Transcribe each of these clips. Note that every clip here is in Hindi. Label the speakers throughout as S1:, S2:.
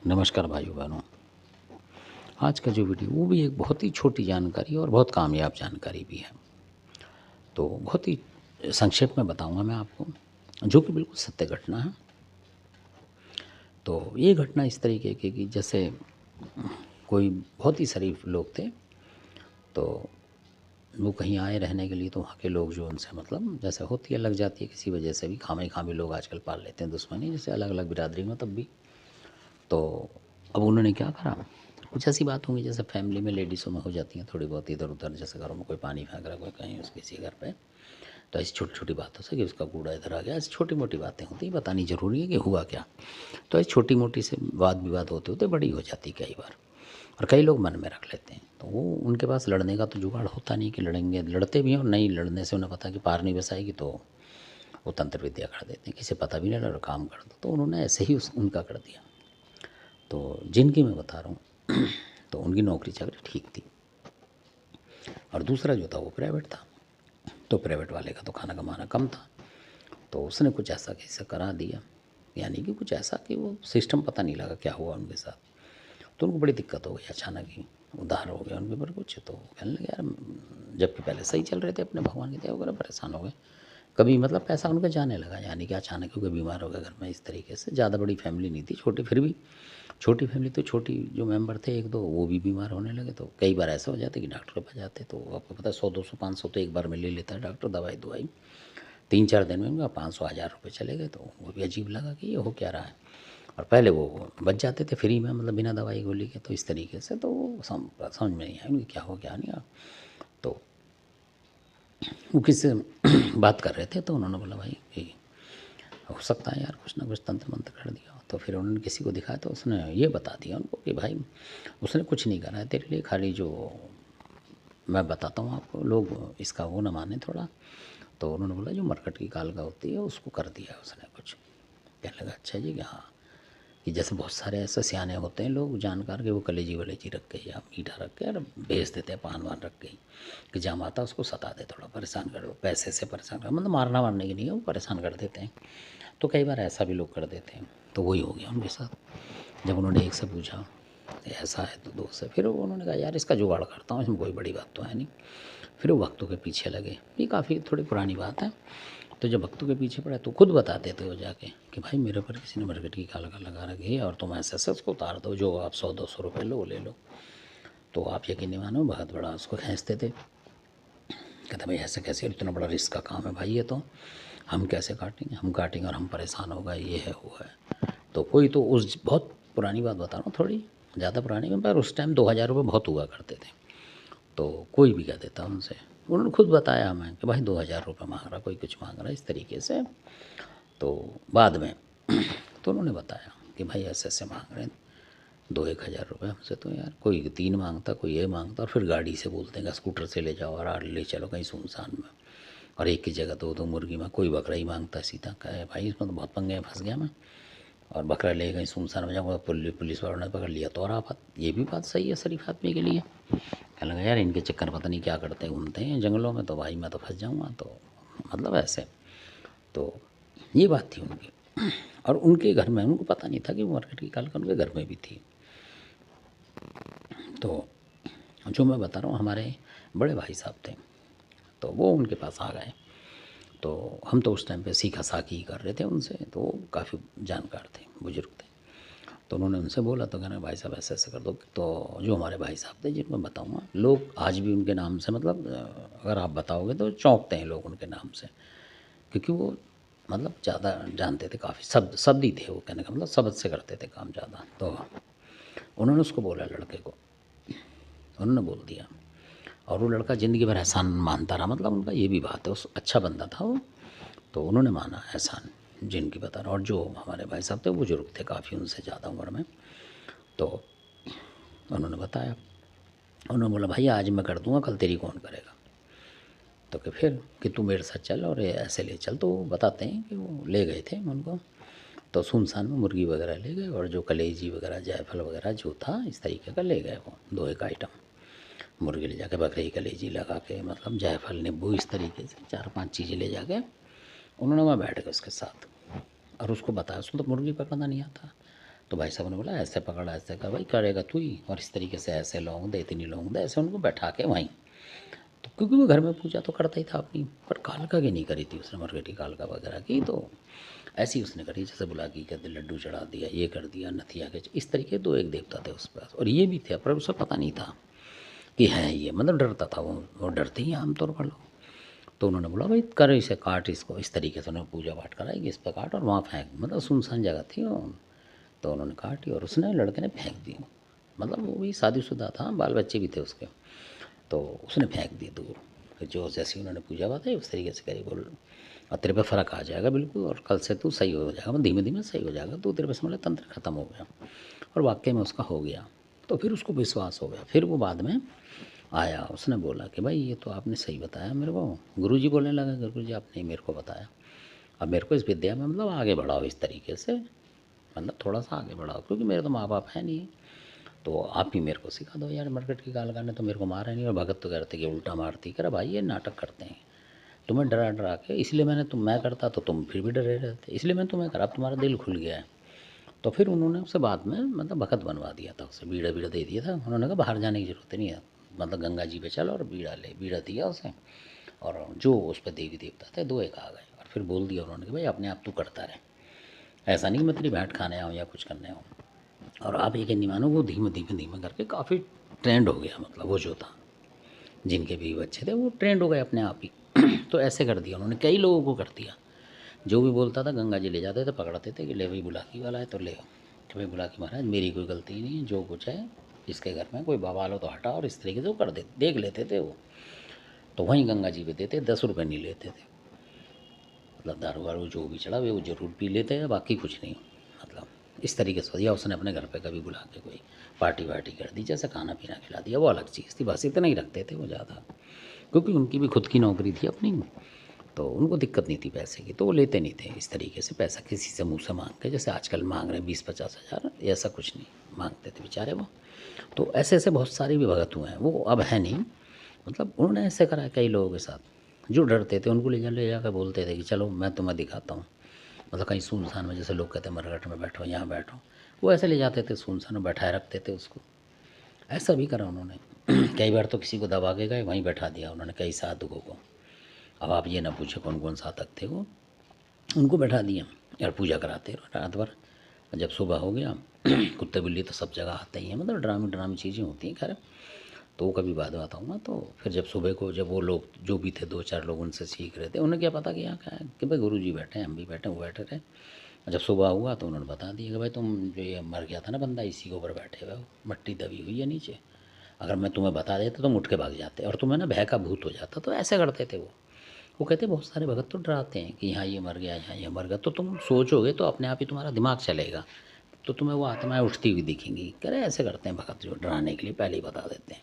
S1: नमस्कार भाइयों बहनों। आज का जो वीडियो वो भी एक बहुत ही छोटी जानकारी और बहुत कामयाब जानकारी भी है। तो बहुत ही संक्षेप में बताऊंगा मैं आपको, जो कि बिल्कुल सत्य घटना है। तो ये घटना इस तरीके की कि जैसे कोई बहुत ही शरीफ लोग थे, तो वो कहीं आए रहने के लिए, तो वहाँ के लोग जो उनसे मतलब जैसे होती है लग जाती है किसी वजह से भी, खामे खामे लोग आजकल पाल लेते हैं दुश्मनी, जैसे अलग अलग बिरादरी में तब भी। तो अब उन्होंने क्या करा, कुछ ऐसी बात होंगी जैसे फैमिली में लेडीज़ों में हो जाती हैं थोड़ी बहुत इधर उधर, जैसे घरों में कोई पानी फेंक रहा है, कोई कहीं उस किसी घर पे, तो ऐसी छोटी छोटी बातों से कि उसका कूड़ा इधर आ गया, ऐसी छोटी मोटी बातें होती हैं, बतानी ज़रूरी है कि हुआ क्या। तो ऐसी छोटी मोटी से वाद विवाद होते होते बड़ी हो जाती कई बार, और कई लोग मन में रख लेते हैं। तो वो उनके पास लड़ने का तो जुगाड़ होता नहीं कि लड़ेंगे, लड़ते भी हैं और नहीं लड़ने से उन्हें पता कि पार नहीं बसाएगी, तो वो तंत्र विद्या कर देते हैं, किसे पता भी नहीं लड़ काम कर दो। तो उन्होंने ऐसे ही उनका कर दिया। तो जिनकी मैं बता रहा हूँ तो उनकी नौकरी चाकरी ठीक थी, और दूसरा जो था वो प्राइवेट था। तो प्राइवेट वाले का तो खाना कमाना कम था, तो उसने कुछ ऐसा कैसे करा दिया, यानी कि कुछ ऐसा कि वो सिस्टम पता नहीं लगा क्या हुआ उनके साथ। तो उनको बड़ी दिक्कत हो गई, अचानक ही उधार हो गया उनके ऊपर कुछ। तो कहने लगे यार, जबकि पहले सही चल रहे थे, अपने भगवान की दया वगैरह, परेशान हो गए। कभी मतलब पैसा उनका जाने लगा, यानी कि अचानक ही कोई बीमार हो गया घर में, इस तरीके से। ज़्यादा बड़ी फैमिली नहीं थी, छोटी, फिर भी छोटी फैमिली, तो छोटी जो मेंबर थे एक दो, वो भी बीमार होने लगे। तो कई बार ऐसा हो जाता है कि डॉक्टर के पास जाते, तो आपको पता है 100 200 500 तो एक बार में ले लेता है डॉक्टर, दवाई दवाई। 3 4 दिन में उनका 500 1000 रुपये चले गए। तो वो भी अजीब लगा कि ये हो क्या रहा है। और पहले वो बच जाते थे फ्री में, मतलब बिना दवाई गोली के, तो इस तरीके से। तो वो समझ में नहीं आया उनकी क्या हो क्या नहीं। तो वो किससे बात कर रहे थे, तो उन्होंने बोला भाई कि हो सकता है यार कुछ ना कुछ तंत्र मंत्र कर दिया हो। तो फिर उन्होंने किसी को दिखाया, तो उसने ये बता दिया उनको कि भाई उसने कुछ नहीं करा है तेरे लिए, खाली जो मैं बताता हूँ आपको, लोग इसका वो ना माने थोड़ा। तो उन्होंने बोला जो मरकट की कालका होती है उसको कर दिया उसने कुछ। कहने लगा अच्छा जी कि हाँ, कि जैसे बहुत सारे ऐसे सियाने होते हैं लोग जानकार के, वो कलेजी वलेजी रख के या मीठा रख के और भेज देते हैं, पान वान रख के ही, कि जहाँ माता उसको सता दे, थोड़ा परेशान कर लो, पैसे से परेशान कर, मतलब मारना मारने की नहीं है, वो परेशान कर देते हैं। तो कई बार ऐसा भी लोग कर देते हैं। तो वही हो गया उनके साथ। जब उन्होंने एक से पूछा ऐसा है, तो दो से, फिर उन्होंने कहा यार इसका जुगाड़ करता हूँ, इसमें कोई बड़ी बात तो है नहीं। फिर वो भक्तों के पीछे लगे, ये काफ़ी थोड़ी पुरानी बात है। तो जब भक्तों के पीछे पड़े तो खुद बताते थे वो जाके कि भाई मेरे ऊपर किसी ने मरकट की कालका लगा रखी है, और तुम ऐसे उसको उतार दो, जो आप 100 200 रुपये लो ले लो। तो आप यकीन नहीं मानो, बहुत बड़ा उसको खींचते थे। कहते भाई ऐसे कैसे, इतना बड़ा रिस्क का काम है भाई ये, तो हम कैसे काटेंगे, हम काटेंगे और हम परेशान हो गए, ये है वो है। तो कोई तो उस, बहुत पुरानी बात बता रहा हूँ, थोड़ी ज़्यादा पुरानी में, पर उस टाइम 2000 रुपये बहुत हुआ करते थे। तो कोई भी कह देता उनसे, उन्होंने खुद बताया हमें कि भाई 2000 रुपये मांग रहा, कोई कुछ मांग रहा, इस तरीके से। तो बाद में तो उन्होंने बताया कि भाई ऐसे ऐसे मांग रहे हैं 2 1 हज़ार रुपये हमसे। तो यार कोई 3 मांगता, कोई ये मांगता, और फिर गाड़ी से बोलते हैं कि स्कूटर से ले जाओ और ले चलो कहीं सुनसान में, और एक की जगह दो दो मुर्गी में, कोई बकरा ही मांगता है सीधा। कहे भाई इसमें तो बहुत पंगे हैं, फंस गया मैं, और बकरा ले गई सुनसान में जाऊँगा, पुलिस वालों ने पकड़ लिया तो, और आप, ये भी बात सही है शरीफ आदमी के लिए। कहने लगा यार इनके चक्कर पता नहीं क्या करते घूमते हैं जंगलों में, तो भाई मैं तो फंस जाऊँगा। तो मतलब ऐसे, तो ये बात थी उनकी। और उनके घर में, उनको पता नहीं था कि वो मार्केट की कालका उनके घर में भी थी। तो जो मैं बता रहा हूँ, हमारे बड़े भाई साहब थे, तो वो उनके पास आ गए। तो हम तो उस टाइम पे सीखा साखी ही कर रहे थे उनसे, तो वो काफ़ी जानकार थे, बुजुर्ग थे। तो उन्होंने उनसे बोला, तो कहना भाई साहब ऐसे ऐसे कर दो। तो जो हमारे भाई साहब थे, जिनको मैं बताऊँगा, लोग आज भी उनके नाम से, मतलब अगर आप बताओगे तो चौंकते हैं लोग उनके नाम से, क्योंकि वो मतलब ज़्यादा जानते थे, काफ़ी शब्द शब्द ही थे वो, कहने का मतलब शब्द से करते थे काम ज़्यादा। तो उन्होंने उसको बोला लड़के को, उन्होंने बोल दिया, और वो लड़का ज़िंदगी भर एहसान मानता रहा, मतलब उनका ये भी बात है, उस अच्छा बंदा था वो। तो उन्होंने माना एहसान, जिनकी बता रहा। और जो हमारे भाई साहब थे बुजुर्ग थे काफ़ी, उनसे ज़्यादा उम्र में। तो उन्होंने बताया, उन्होंने बोला भाई आज मैं कर दूंगा, कल तेरी कौन करेगा। तो कि फिर कि तू मेरे साथ चल और ये ऐसे ले चल। तो वो बताते हैं कि वो ले गए थे उनको, तो सुनसान में मुर्गी वगैरह ले गए, और जो कलेजी वगैरह जायफल वगैरह जो था इस तरीके का ले गए, वो 2 1 आइटम मुर्गी ले जाके, बकरी की कलेजी लगा के, मतलब जायफल नींबू, इस तरीके से 4 5 चीज़ें ले जाके उन्होंने वहाँ बैठ गए उसके साथ, और उसको बताया, उसको तो मुर्गी पकड़ना नहीं आता। तो भाई साहब ने बोला ऐसे पकड़ ऐसे कर, भाई करेगा तू ही, और इस तरीके से ऐसे लौंग दे इतनी लौंग दे, ऐसे उनको बैठा के वहीं। तो क्योंकि वो घर में पूजा तो करता ही था अपनी, पर कालका की नहीं करी थी उसने, मरकटी कालका वगैरह की, तो ऐसी उसने करी जैसे बुला की कहते लड्डू चढ़ा दिया, ये कर दिया, नथिया के इस तरीके दो एक देवता थे उस पास, और ये भी थे, पर उसे पता नहीं था कि है ये, मतलब डरता था वो डरते ही आमतौर पर लोग। तो उन्होंने बोला भाई कर इसे, काट इसको, इस तरीके से उन्होंने पूजा पाठ कराई, इस पर काट और वहाँ फेंक, मतलब सुनसान जगह थी वो। तो उन्होंने काटी और उसने, लड़के ने फेंक दी, मतलब वो भी शादीशुदा था, बाल बच्चे भी थे उसके, तो उसने फेंक दी दूर। फिर जो जैसे उन्होंने पूजा बताई उस तरीके से करी, बोल और तेरे पे फ़र्क आ जाएगा बिल्कुल, और कल से तू सही हो जाएगा, मतलब धीमे धीमे सही हो जाएगा, तो तेरे पे समझ तंत्र खत्म हो गया। और वाकई में उसका हो गया। तो फिर उसको विश्वास हो गया। फिर वो बाद में आया, उसने बोला कि भाई ये तो आपने सही बताया मेरे को। गुरुजी बोलने लगे, गुरुजी आपने ही मेरे को बताया, अब मेरे को इस विद्या में मतलब आगे बढ़ाओ इस तरीके से, मतलब थोड़ा सा आगे बढ़ाओ, क्योंकि मेरे तो माँ बाप है नहीं, तो आप ही मेरे को सिखा दो यार। मरकट की कालका ने तो मेरे को मारा नहीं, और भगत तो कहते कि उल्टा मारती, कह रहा भाई ये नाटक करते हैं, तुम्हें डरा डरा के, इसलिए मैं करता तो तुम फिर भी डरे रहते, इसलिए मैंने तुम्हें करा, अब तुम्हारा दिल खुल गया है। तो फिर उन्होंने उसे बाद में मतलब भगत बनवा दिया था, उसे बीड़ा बीड़ा दे दिया था। उन्होंने कहा बाहर जाने की ज़रूरत नहीं है, मतलब गंगा जी पे चल और बीड़ा ले, बीड़ा दिया उसे, और जो उस पर देवी देवता थे दो एक आ गए, और फिर बोल दिया उन्होंने कि भाई अपने आप तू करता रहे, ऐसा नहीं मैं तेरी भेंट खाने आऊँ या कुछ करने आऊँ। और आप ये नहीं मानो, वो धीमे धीमे धीमे करके काफ़ी ट्रेंड हो गया, मतलब वो जो था, जिनके भी बच्चे थे वो ट्रेंड हो गए अपने आप ही। तो ऐसे कर दिया उन्होंने, कई लोगों को कर दिया। जो भी बोलता था गंगा जी ले जाते थे, पकड़ते थे कि ले भाई बुलाकी वाला है तो ले आओ, कि भाई बुलाकी महाराज मेरी कोई गलती नहीं है, जो कुछ है इसके घर में कोई बवाल हो तो हटा, और इस तरीके से वो कर देते, देख लेते थे वो। तो वहीं गंगा जी पे देते, 10 रुपये नहीं लेते थे, मतलब दारू वारू जो भी चढ़ा वो जरूर पी लेते हैं, बाकी कुछ नहीं, मतलब इस तरीके से। या उसने अपने घर पे कभी बुला के कोई पार्टी वार्टी कर दी, जैसे खाना पीना खिला दिया, वो अलग चीज़ थी, बस इतना ही रखते थे वो ज़्यादा, क्योंकि उनकी भी खुद की नौकरी थी अपनी, तो उनको दिक्कत नहीं थी पैसे की, तो वो लेते नहीं थे इस तरीके से पैसा किसी से मुँह से मांग के, जैसे आजकल मांग रहे हैं 20-50 हज़ार, ऐसा कुछ नहीं मांगते थे बेचारे वो। तो ऐसे ऐसे बहुत सारे भी भगत हुए हैं, वो अब है नहीं, मतलब उन्होंने ऐसे करा है कई लोगों के साथ, जो डरते थे उनको ले जाकर बोलते थे कि चलो मैं तुम्हें दिखाता हूँ, मतलब कहीं सुनसान में, जैसे लोग कहते हैं मरघट में बैठो, यहाँ बैठो, वो ऐसे ले जाते थे सुनसान में, बैठाए रखते थे उसको। ऐसा भी करा उन्होंने। कई बार तो किसी को दबा के गए, वहीं बैठा दिया उन्होंने कई साधुओं को। अब आप ये ना पूछे कौन कौन साधक थे वो, उनको बैठा दिया और पूजा कराते रहो रात भर। जब सुबह हो गया, कुत्ते बिल्ली तो सब जगह आते ही हैं, मतलब ड्रामी ड्रामी चीज़ें होती हैं खैर, तो वो कभी बाद बताऊँगा। तो फिर जब सुबह को, जब वो लोग जो भी थे 2-4 लोग उनसे सीख रहे थे, उन्हें क्या पता कि यहाँ क्या है, कि भाई गुरुजी बैठे हैं, हम भी बैठे हैं, वो बैठे थे। जब सुबह हुआ तो उन्होंने बता दिया कि भाई तुम जो ये मर गया था ना बंदा, इसी के ऊपर बैठे हुए हो, मट्टी दबी हुई है नीचे, अगर मैं तुम्हें बता देता तुम उठ के भाग जाते, और तुम्हें ना भय का भूत हो जाता। तो ऐसे करते थे वो कहते बहुत सारे भगत तो डराते हैं कि यहाँ ये मर गया, यहाँ ये मर गया, तो तुम सोचोगे तो अपने आप ही तुम्हारा दिमाग चलेगा, तो तुम्हें वो आत्माएं उठती हुई दिखेंगी। कह रहे ऐसे करते हैं भगत, जो डराने के लिए पहले ही बता देते हैं,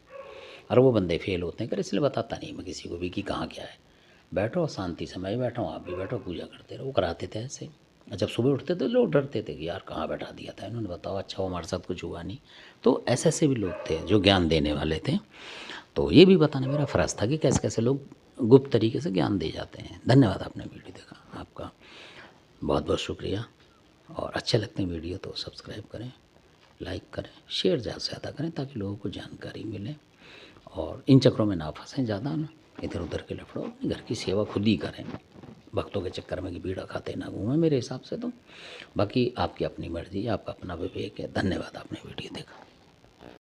S1: और वो बंदे फेल होते हैं। कह इसलिए बताता नहीं मैं किसी को भी कि कहाँ क्या है, बैठो शांति से, मैं भी बैठा हूँ, आप भी बैठो, पूजा करते रहो। वो कराते थे ऐसे। और जब सुबह उठते थे लोग डरते थे कि यार कहाँ बैठा दिया था इन्होंने, बताओ, अच्छा वो हमारे साथ कुछ हुआ नहीं। तो ऐसे ऐसे भी लोग थे जो ज्ञान देने वाले थे। तो ये भी बताना मेरा फ़र्ज़ था कि कैसे कैसे लोग गुप्त तरीके से ज्ञान दे जाते हैं। धन्यवाद, आपने वीडियो देखा, आपका बहुत बहुत शुक्रिया। और अच्छे लगते हैं वीडियो तो सब्सक्राइब करें, लाइक करें, शेयर ज़्यादा से ज़्यादा करें, ताकि लोगों को जानकारी मिले, और इन चक्करों में ना फंसें ज़्यादा, ना इधर उधर के लफड़ों, अपने घर की सेवा खुद ही करें, भक्तों के चक्कर में कि बीड़ा खाते ना घूमें मेरे हिसाब से तो। बाकी आपकी अपनी मर्ज़ी, आपका अपना विवेक है। धन्यवाद, आपने वीडियो देखा।